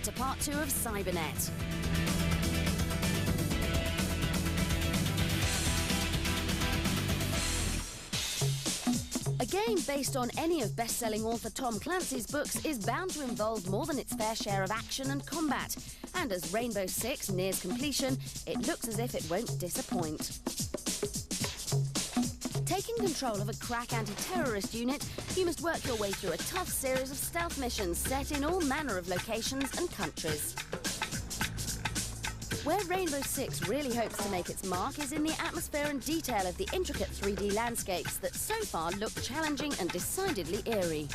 to Part 2 of Cybernet. A game based on any of best-selling author Tom Clancy's books is bound to involve more than its fair share of action and combat. And as Rainbow Six nears completion, it looks as if it won't disappoint. Taking control of a crack anti-terrorist unit, you must work your way through a tough series of stealth missions set in all manner of locations and countries. Where Rainbow Six really hopes to make its mark is in the atmosphere and detail of the intricate 3D landscapes that so far look challenging and decidedly eerie.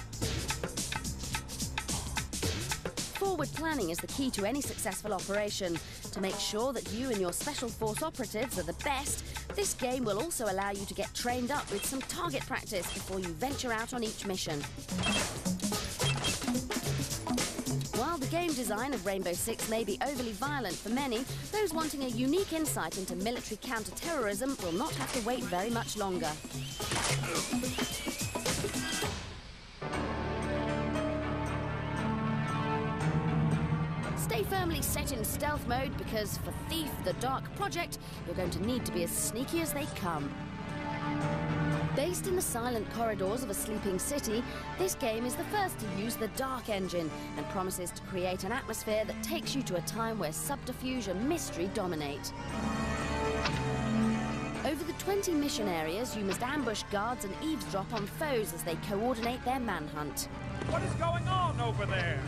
Forward planning is the key to any successful operation. To make sure that you and your Special Force operatives are the best, this game will also allow you to get trained up with some target practice before you venture out on each mission. While the game design of Rainbow Six may be overly violent for many, those wanting a unique insight into military counter-terrorism will not have to wait very much longer. Stay firmly set in stealth mode because for Thief, the Dark Project, you're going to need to be as sneaky as they come. Based in the silent corridors of a sleeping city, this game is the first to use the Dark engine and promises to create an atmosphere that takes you to a time where subterfuge and mystery dominate. Over the 20 mission areas, you must ambush guards and eavesdrop on foes as they coordinate their manhunt. What is going on over there?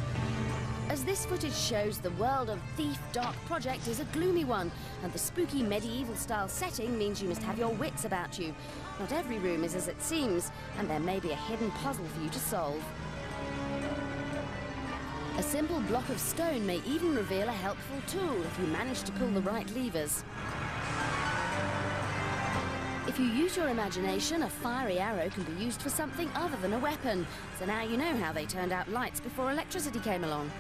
As this footage shows, the world of Thief Dark Project is a gloomy one, and the spooky medieval-style setting means you must have your wits about you. Not every room is as it seems, and there may be a hidden puzzle for you to solve. A simple block of stone may even reveal a helpful tool if you manage to pull the right levers. If you use your imagination, a fiery arrow can be used for something other than a weapon. So now you know how they turned out lights before electricity came along.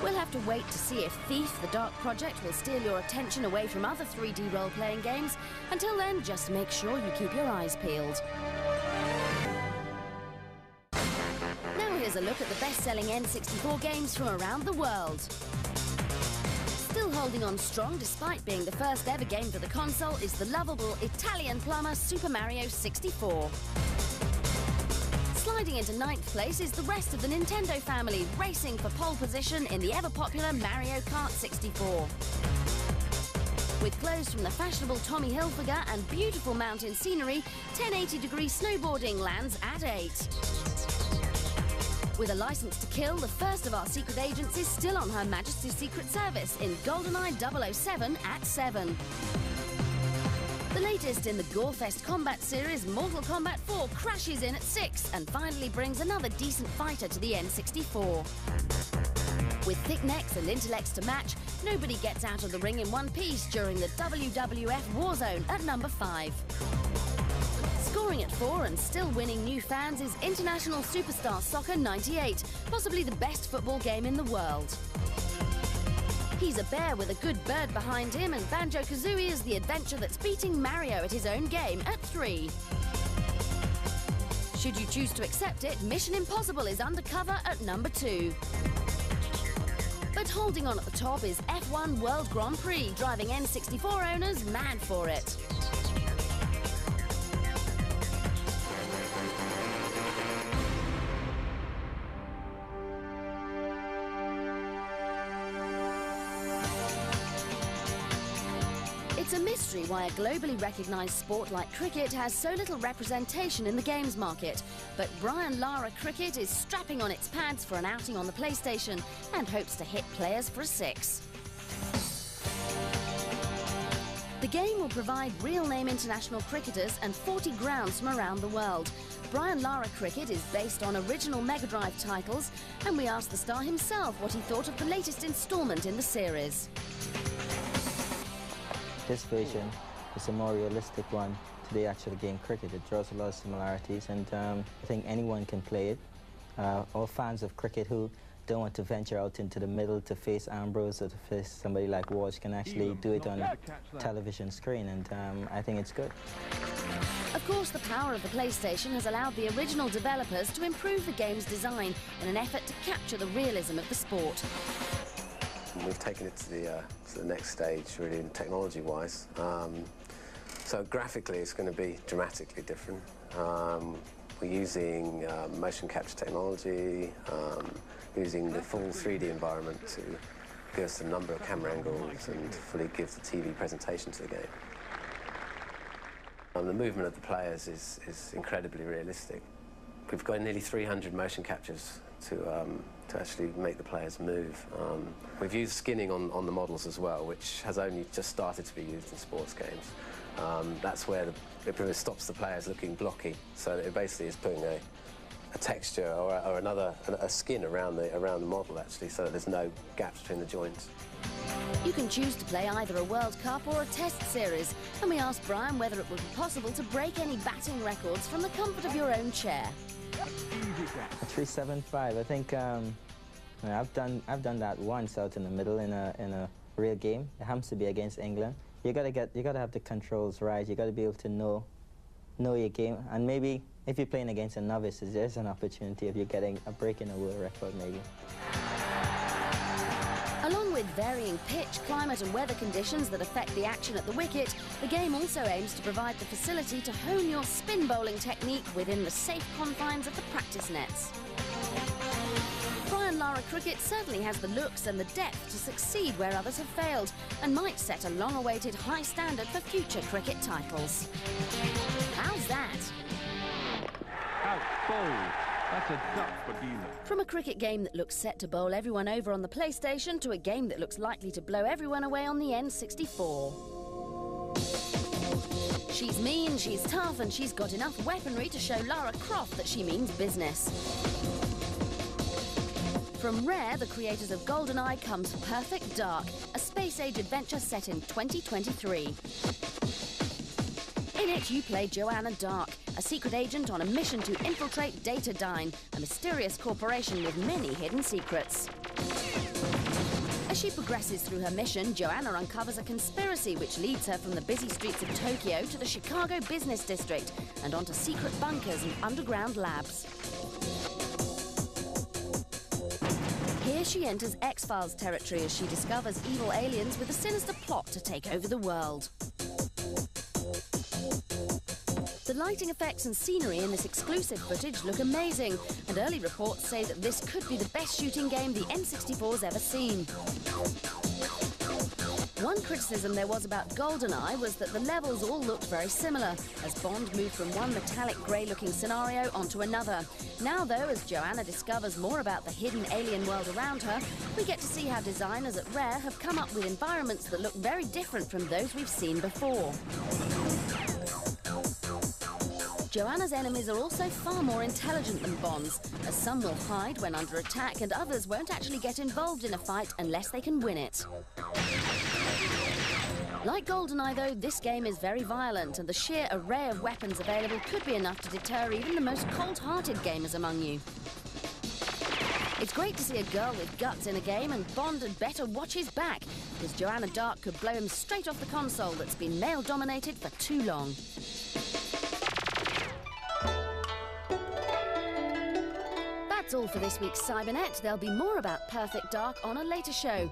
We'll have to wait to see if Thief, the Dark Project, will steal your attention away from other 3D role-playing games. Until then, just make sure you keep your eyes peeled. Now here's a look at the best-selling N64 games from around the world. Still holding on strong despite being the first ever game for the console is the lovable Italian plumber Super Mario 64. Sliding into 9th place is the rest of the Nintendo family, racing for pole position in the ever-popular Mario Kart 64. With clothes from the fashionable Tommy Hilfiger and beautiful mountain scenery, 1080-degree snowboarding lands at 8. With a license to kill, the first of our secret agents is still on Her Majesty's Secret Service in GoldenEye 007 at 7. The latest in the Gorefest combat series, Mortal Kombat 4, crashes in at 6 and finally brings another decent fighter to the N64. With thick necks and intellects to match, nobody gets out of the ring in one piece during the WWF Warzone at number 5. Scoring at 4 and still winning new fans is International Superstar Soccer 98, possibly the best football game in the world. He's a bear with a good bird behind him, and Banjo-Kazooie is the adventure that's beating Mario at his own game at 3. Should you choose to accept it, Mission Impossible is undercover at number 2. But holding on at the top is F1 World Grand Prix, driving N64 owners mad for it. It's a mystery why a globally recognised sport like cricket has so little representation in the games market. But Brian Lara Cricket is strapping on its pads for an outing on the PlayStation and hopes to hit players for a 6. The game will provide real-name international cricketers and 40 grounds from around the world. Brian Lara Cricket is based on original Mega Drive titles, and we asked the star himself what he thought of the latest instalment in the series. This version is a more realistic one to the actual game cricket. It draws a lot of similarities, and I think anyone can play it. All fans of cricket who don't want to venture out into the middle to face Ambrose or to face somebody like Walsh can actually do it on a television screen, and I think it's good. Of course, the power of the PlayStation has allowed the original developers to improve the game's design in an effort to capture the realism of the sport. We've taken it to the next stage, really, technology-wise. So graphically, it's going to be dramatically different. We're using motion capture technology, using the full 3D environment to give us a number of camera angles and fully give the TV presentation to the game. The movement of the players is incredibly realistic. We've got nearly 300 motion captures to actually make the players move. We've used skinning on the models as well, which has only just started to be used in sports games. That's where it stops the players looking blocky. So it basically is putting a texture or a skin around the model, actually, so that there's no gaps between the joints. You can choose to play either a World Cup or a Test series, and we asked Brian whether it would be possible to break any batting records from the comfort of your own chair. 375. I think I've done that once out in the middle in a real game. It happens to be against England. You gotta have the controls right. You gotta be able to know your game, and maybe if you're playing against a novice, there's an opportunity of you getting a break in a world record, maybe. Along with varying pitch, climate and weather conditions that affect the action at the wicket, the game also aims to provide the facility to hone your spin bowling technique within the safe confines of the practice nets. Brian Lara cricket certainly has the looks and the depth to succeed where others have failed, and might set a long-awaited high standard for future cricket titles. How's that? Out, bold. That's a duck for Dealer. From a cricket game that looks set to bowl everyone over on the PlayStation to a game that looks likely to blow everyone away on the N64. She's mean, she's tough, and she's got enough weaponry to show Lara Croft that she means business. From Rare, the creators of GoldenEye, comes Perfect Dark, a space-age adventure set in 2023. In it, you play Joanna Dark, a secret agent on a mission to infiltrate Datadyne, a mysterious corporation with many hidden secrets. As she progresses through her mission, Joanna uncovers a conspiracy which leads her from the busy streets of Tokyo to the Chicago business district and onto secret bunkers and underground labs. Here she enters X-Files territory as she discovers evil aliens with a sinister plot to take over the world. The lighting effects and scenery in this exclusive footage look amazing, and early reports say that this could be the best shooting game the N64's ever seen. One criticism there was about GoldenEye was that the levels all looked very similar, as Bond moved from one metallic grey-looking scenario onto another. Now, though, as Joanna discovers more about the hidden alien world around her, we get to see how designers at Rare have come up with environments that look very different from those we've seen before. Joanna's enemies are also far more intelligent than Bond's, as some will hide when under attack and others won't actually get involved in a fight unless they can win it. Like GoldenEye, though, this game is very violent, and the sheer array of weapons available could be enough to deter even the most cold-hearted gamers among you. It's great to see a girl with guts in a game, and Bond had better watch his back, because Joanna Dark could blow him straight off the console that's been male-dominated for too long. That's all for this week's Cybernet. There'll be more about Perfect Dark on a later show.